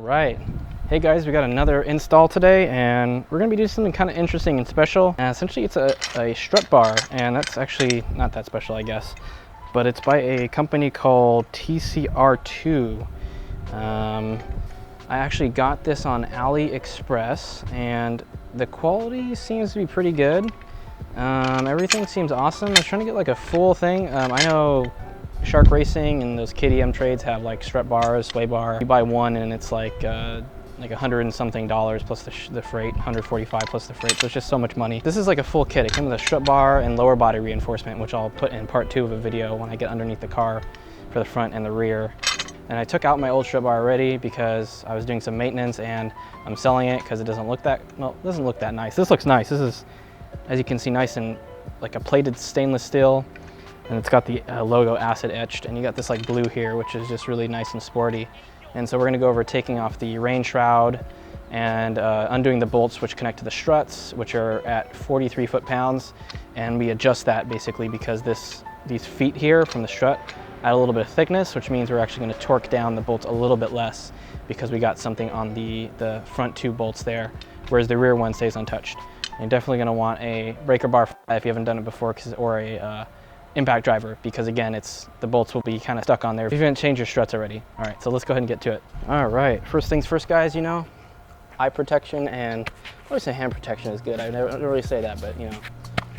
right. Hey guys, we got another install today, and we're going to be doing something kind of interesting and special. And essentially it's a strut bar, and that's actually not that special, I guess. But it's by a company called TCR2. I actually got this on AliExpress, and the quality seems to be pretty good. Everything seems awesome. I was trying to get like a full thing. I know Shark Racing and those KTM trades have like strut bars, sway bar. You buy one and it's like $100 and something plus the freight, 145 plus the freight, so it's just so much money. This is like a full kit. It came with a strut bar and lower body reinforcement, which I'll put in part 2 of a video when I get underneath the car for the front and the rear. And I took out my old strut bar already because I was doing some maintenance, and I'm selling it because it doesn't look that, well, it doesn't look that nice. This looks nice. This is, as you can see, nice and like a plated stainless steel. And it's got the logo acid etched, and you got this like blue here, which is just really nice and sporty. And so we're gonna go over taking off the rain shroud and undoing the bolts which connect to the struts, which are at 43 foot-pounds. And we adjust that basically because these feet here from the strut add a little bit of thickness, which means we're actually gonna torque down the bolts a little bit less because we got something on the front 2 bolts there, whereas the rear one stays untouched. And you're definitely gonna want a breaker bar if you haven't done it before, or a impact driver, because again, the bolts will be kind of stuck on there if you haven't changed your struts already. All right, so let's go ahead and get to it. All right, first things first, guys, eye protection, and I always say hand protection is good. I don't really say that, but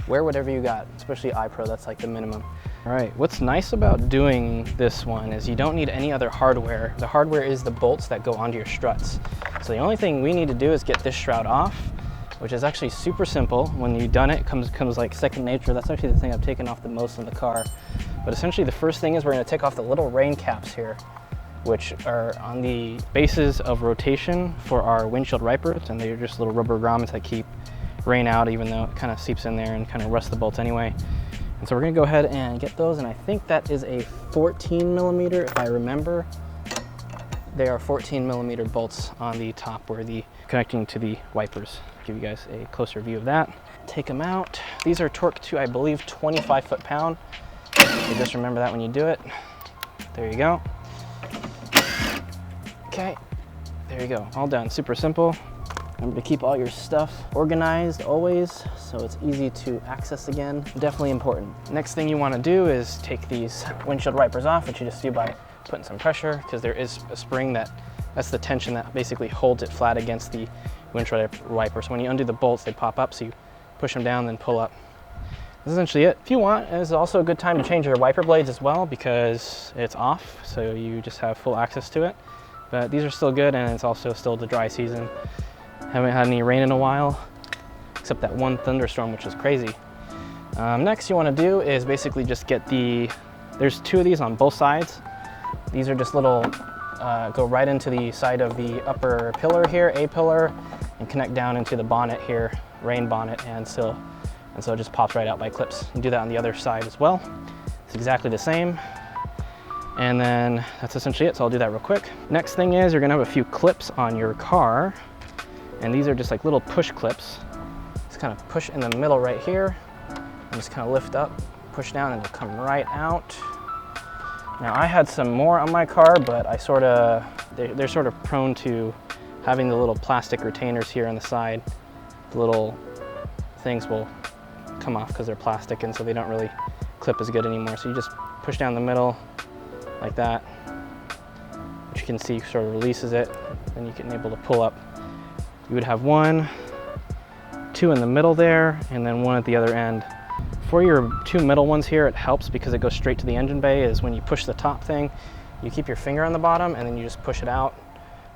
wear whatever you got, especially eye pro, that's like the minimum. All right, what's nice about doing this one is you don't need any other hardware. The hardware is the bolts that go onto your struts. So the only thing we need to do is get this shroud off, which is actually super simple. When you've done it, comes like second nature. That's actually the thing I've taken off the most in the car. But essentially the first thing is we're gonna take off the little rain caps here, which are on the bases of rotation for our windshield wipers, and they're just little rubber grommets that keep rain out, even though it kind of seeps in there and kind of rusts the bolts anyway. And so we're gonna go ahead and get those, and I think that is a 14 millimeter, if I remember. They are 14 millimeter bolts on the top where connecting to the wipers. Give you guys a closer view of that. Take them out. These are torqued to, I believe, 25 foot-pound. So just remember that when you do it. There you go. Okay, there you go, all done, super simple. Remember to keep all your stuff organized always, so it's easy to access again. Definitely important. Next thing you want to do is take these windshield wipers off, which you just do by putting some pressure, because there is a spring that's the tension that basically holds it flat against the windshield wiper. So when you undo the bolts, they pop up, so you push them down, then pull up. That's essentially it. If you want, it's also a good time to change your wiper blades as well, because it's off, so you just have full access to it. But these are still good, and it's also still the dry season. Haven't had any rain in a while, except that one thunderstorm, which was crazy. Next you want to do is basically just get there's 2 of these on both sides. These are just little, go right into the side of the upper pillar here, A pillar, and connect down into the bonnet here, rain bonnet and sill. And so it just pops right out by clips. You do that on the other side as well. It's exactly the same. And then that's essentially it, so I'll do that real quick. Next thing is you're gonna have a few clips on your car. And these are just like little push clips. Just kind of push in the middle right here, and just kind of lift up, push down, and it'll come right out. Now I had some more on my car, but they're sort of prone to having the little plastic retainers here on the side. The little things will come off because they're plastic, and so they don't really clip as good anymore. So you just push down the middle like that, which you can see sort of releases it, then you can able to pull up. You would have 1, 2 in the middle there, and then 1 at the other end. For your 2 middle ones here, it helps because it goes straight to the engine bay, is when you push the top thing, you keep your finger on the bottom and then you just push it out.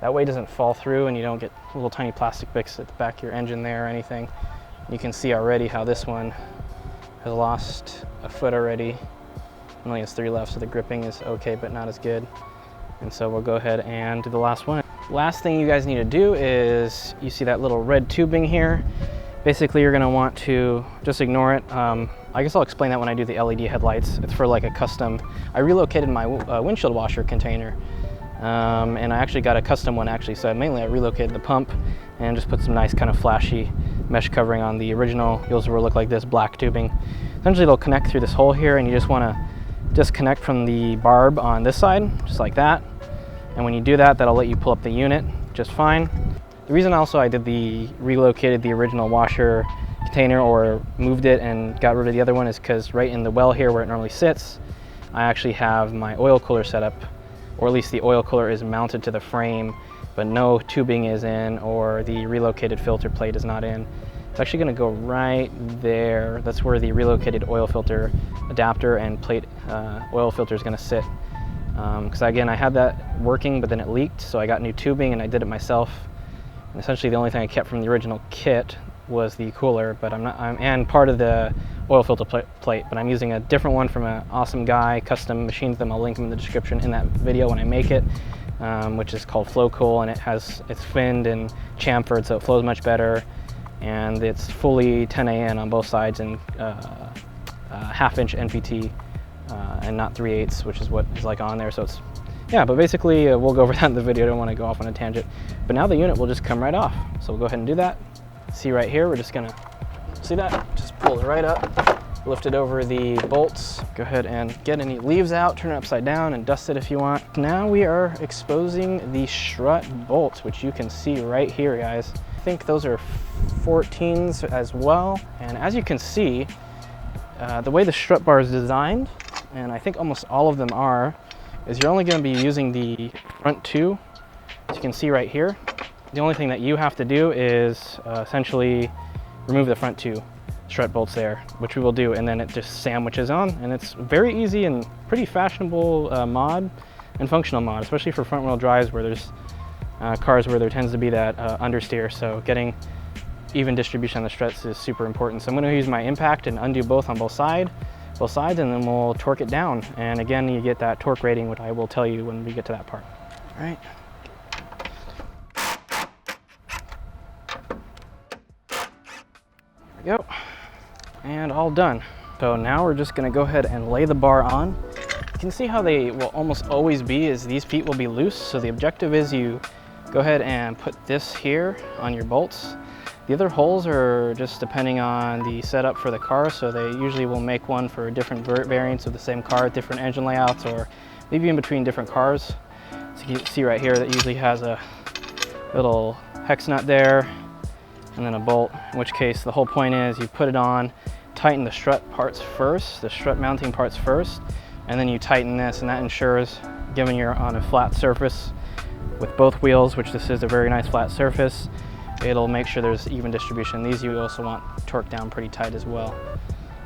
That way it doesn't fall through and you don't get little tiny plastic bits at the back of your engine there or anything. You can see already how this one has lost a foot already. It only has 3 left, so the gripping is okay, but not as good. And so we'll go ahead and do the last one. Last thing you guys need to do is, you see that little red tubing here. Basically, you're gonna want to just ignore it. I guess I'll explain that when I do the LED headlights. It's for like a custom, I relocated my windshield washer container, and I actually got a custom one actually. So mainly I relocated the pump and just put some nice kind of flashy mesh covering on the original. Yours will look like this, black tubing. Essentially they'll connect through this hole here, and you just wanna disconnect from the barb on this side, just like that. And when you do that, that'll let you pull up the unit just fine. The reason also I relocated the original washer container or moved it and got rid of the other one is because right in the well here where it normally sits, I actually have my oil cooler set up, or at least the oil cooler is mounted to the frame, but no tubing is in or the relocated filter plate is not in. It's actually going to go right there. That's where the relocated oil filter adapter and plate oil filter is going to sit. Because again, I had that working, but then it leaked, so I got new tubing and I did it myself. And essentially the only thing I kept from the original kit was the cooler, but and part of the oil filter plate, but I'm using a different one from an awesome guy, custom machines them. I'll link them in the description in that video when I make it, which is called Flow Cool, and it's finned and chamfered, so it flows much better, and it's fully 10 AN on both sides and half-inch NPT and not 3/8, which is what is like on there. So it's, yeah, but basically we'll go over that in the video. I don't want to go off on a tangent, but now the unit will just come right off. So we'll go ahead and do that. See right here, we're just gonna, see that? Just pulls right up, lift it over the bolts. Go ahead and get any leaves out, turn it upside down and dust it if you want. Now we are exposing the strut bolts, which you can see right here, guys. I think those are 14s as well. And as you can see, the way the strut bar is designed, and I think almost all of them are, is you're only gonna be using the front two, as you can see right here. The only thing that you have to do is essentially remove the front two strut bolts there, which we will do, and then it just sandwiches on, and it's very easy and pretty fashionable mod and functional mod, especially for front wheel drives where there's cars where there tends to be that understeer, so getting even distribution on the struts is super important. So I'm going to use my impact and undo both on both sides, and then we'll torque it down, and again you get that torque rating, which I will tell you when we get to that part. All right. There we go, and all done. So now we're just gonna go ahead and lay the bar on. You can see how they will almost always be is these feet will be loose. So the objective is you go ahead and put this here on your bolts. The other holes are just depending on the setup for the car. So they usually will make one for different variants of the same car, different engine layouts, or maybe in between different cars. So you can see right here that usually has a little hex nut there, and then a bolt, in which case the whole point is you put it on, tighten the strut parts first, the strut mounting parts first, and then you tighten this, and that ensures, given you're on a flat surface with both wheels, which this is a very nice flat surface, it'll make sure there's even distribution. These you also want torqued down pretty tight as well.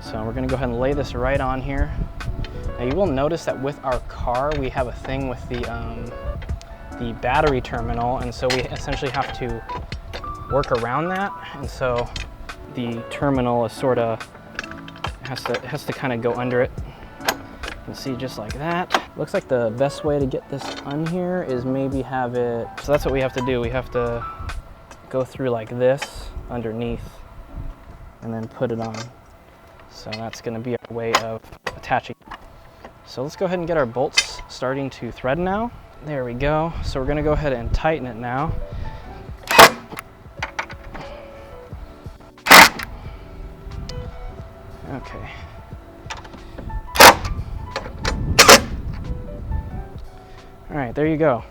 So we're gonna go ahead and lay this right on here. Now you will notice that with our car, we have a thing with the battery terminal, and so we essentially have to work around that, and so the terminal is sort of has to kind of go under it. You can see just like that. Looks like the best way to get this on here is maybe have it, so that's what we have to do. We have to go through like this underneath and then put it on. So that's going to be our way of attaching. So let's go ahead and get our bolts starting to thread now. There we go. So we're going to go ahead and tighten it now. Okay. All right, there you go.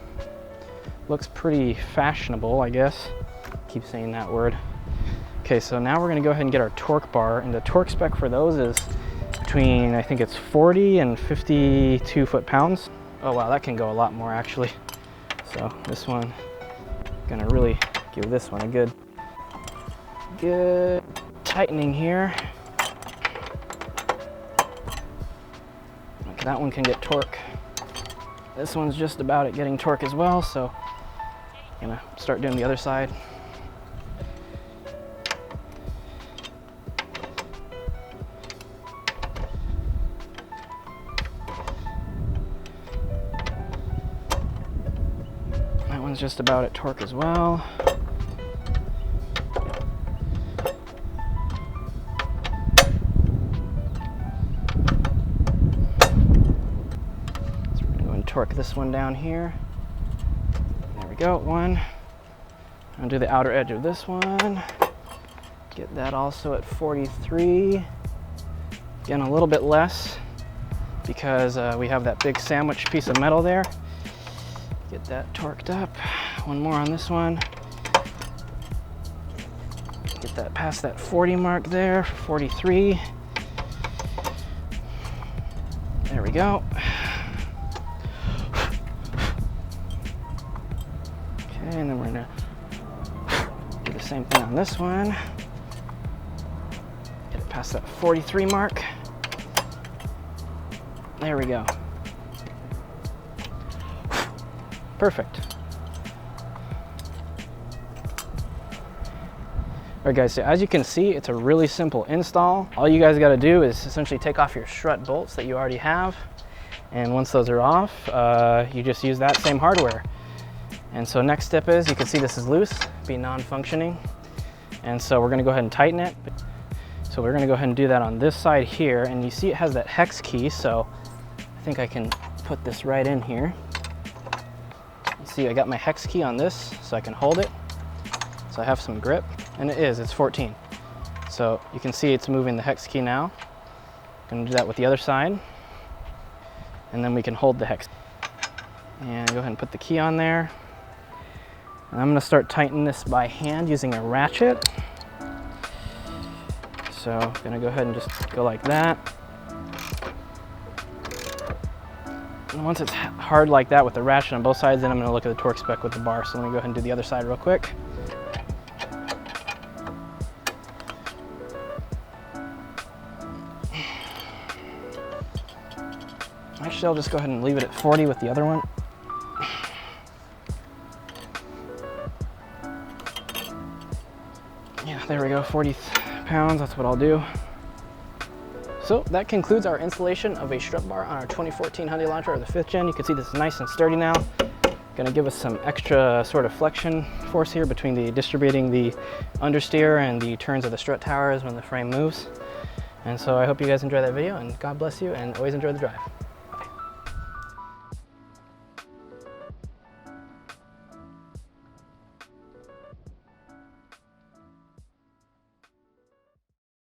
Looks pretty fashionable, I guess. Keep saying that word. Okay, so now we're gonna go ahead and get our torque bar, and the torque spec for those is between, I think it's 40 and 52 foot-pounds. Oh wow, that can go a lot more actually. So this one, gonna really give this one a good tightening here. Okay, that one can get torque. This one's just about at getting torque as well, so I'm gonna start doing the other side. That one's just about at torque as well. Torque this one down here. There we go, one. Undo the outer edge of this one. Get that also at 43. Again, a little bit less because we have that big sandwich piece of metal there. Get that torqued up. One more on this one. Get that past that 40 mark there for 43. There we go. Okay, and then we're gonna do the same thing on this one. Get it past that 43 mark. There we go. Perfect. All right guys, so as you can see, it's a really simple install. All you guys gotta do is essentially take off your strut bolts that you already have. And once those are off, you just use that same hardware. And so next step is, you can see this is loose, be non-functioning. And so we're gonna go ahead and tighten it. So we're gonna go ahead and do that on this side here. And you see it has that hex key, so I think I can put this right in here. You see I got my hex key on this, so I can hold it. So I have some grip, and it's 14. So you can see it's moving the hex key now. I'm gonna do that with the other side. And then we can hold the hex. And go ahead and put the key on there. And I'm gonna start tightening this by hand using a ratchet. So I'm gonna go ahead and just go like that. And once it's hard like that with the ratchet on both sides, then I'm gonna look at the torque spec with the bar. So let me go ahead and do the other side real quick. Actually, I'll just go ahead and leave it at 40 with the other one. Yeah, there we go, 40 pounds, that's what I'll do. So that concludes our installation of a strut bar on our 2014 Hyundai Elantra, or the 5th gen. You can see this is nice and sturdy now. Gonna give us some extra sort of flexion force here between the distributing the understeer and the turns of the strut towers when the frame moves. And so I hope you guys enjoy that video, and God bless you, and always enjoy the drive.